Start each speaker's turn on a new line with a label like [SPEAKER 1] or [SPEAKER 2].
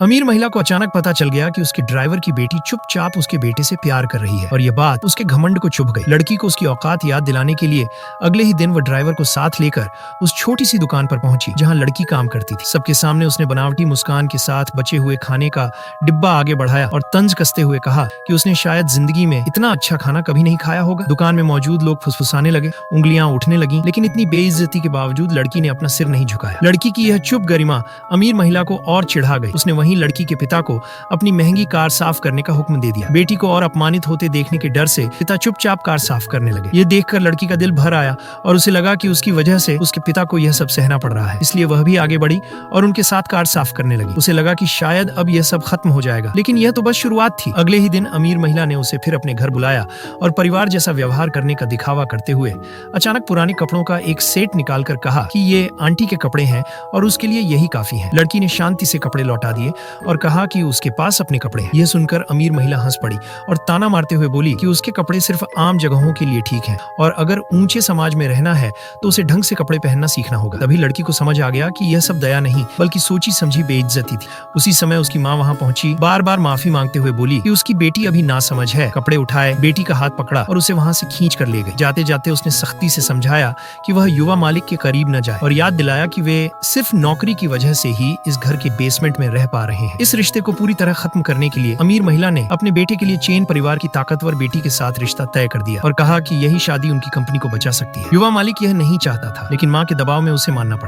[SPEAKER 1] अमीर महिला को अचानक पता चल गया कि उसके ड्राइवर की बेटी चुपचाप उसके बेटे से प्यार कर रही है और ये बात उसके घमंड को चुभ गई। लड़की को उसकी औकात याद दिलाने के लिए अगले ही दिन वह ड्राइवर को साथ लेकर उस छोटी सी दुकान पर पहुंची जहां लड़की काम करती थी। सबके सामने उसने बनावटी मुस्कान के साथ बचे हुए खाने का डिब्बा आगे बढ़ाया और तंज कसते हुए कहा कि उसने शायद जिंदगी में इतना अच्छा खाना कभी नहीं खाया होगा। दुकान में मौजूद लोग फुसफुसाने लगे, उंगलियां उठने लगी, लेकिन इतनी बेइज्जती के बावजूद लड़की ने अपना सिर नहीं झुकाया। लड़की की यह चुप गरिमा अमीर महिला को और चिढ़ा गई। उसने वहीं लड़की के पिता को अपनी महंगी कार साफ करने का हुक्म दे दिया। बेटी को और अपमानित होते देखने के डर से पिता चुपचाप कार साफ करने लगे। ये देखकर लड़की का दिल भर आया और उसे लगा कि उसकी वजह से उसके पिता को यह सब सहना पड़ रहा है, इसलिए वह भी आगे बढ़ी और उनके साथ कार साफ करने लगी। उसे लगा कि शायद अब यह सब खत्म हो जाएगा, लेकिन यह तो बस शुरुआत थी। अगले ही दिन अमीर महिला ने उसे फिर अपने घर बुलाया और परिवार जैसा व्यवहार करने का दिखावा करते हुए अचानक पुराने कपड़ों का एक सेट निकालकर कहा कि ये आंटी के कपड़े हैं और उसके लिए यही काफी है। लड़की ने शांति से कपड़े लौटा दिए और कहा कि उसके पास अपने कपड़े हैं। यह सुनकर अमीर महिला हंस पड़ी और ताना मारते हुए बोली कि उसके कपड़े सिर्फ आम जगहों के लिए ठीक हैं और अगर ऊंचे समाज में रहना है तो उसे ढंग से कपड़े पहनना सीखना होगा। तभी लड़की को समझ आ गया कि यह सब दया नहीं बल्कि सोची समझी बेइज्जती थी। उसी समय उसकी माँ वहाँ पहुंची, बार बार माफी मांगते हुए बोली कि उसकी बेटी अभी नासमझ है। कपड़े उठाए, बेटी का हाथ पकड़ा और उसे वहाँ से खींच कर ले गई। जाते जाते उसने सख्ती से समझाया कि वह युवा मालिक के करीब न जाए और याद दिलाया कि वे सिर्फ नौकरी की वजह से ही इस घर के बेसमेंट में रह पा रहे हैं। इस रिश्ते को पूरी तरह खत्म करने के लिए अमीर महिला ने अपने बेटे के लिए चेन परिवार की ताकतवर बेटी के साथ रिश्ता तय कर दिया और कहा कि यही शादी उनकी कंपनी को बचा सकती है। युवा मालिक यह नहीं चाहता था, लेकिन माँ के दबाव में उसे मानना पड़ा।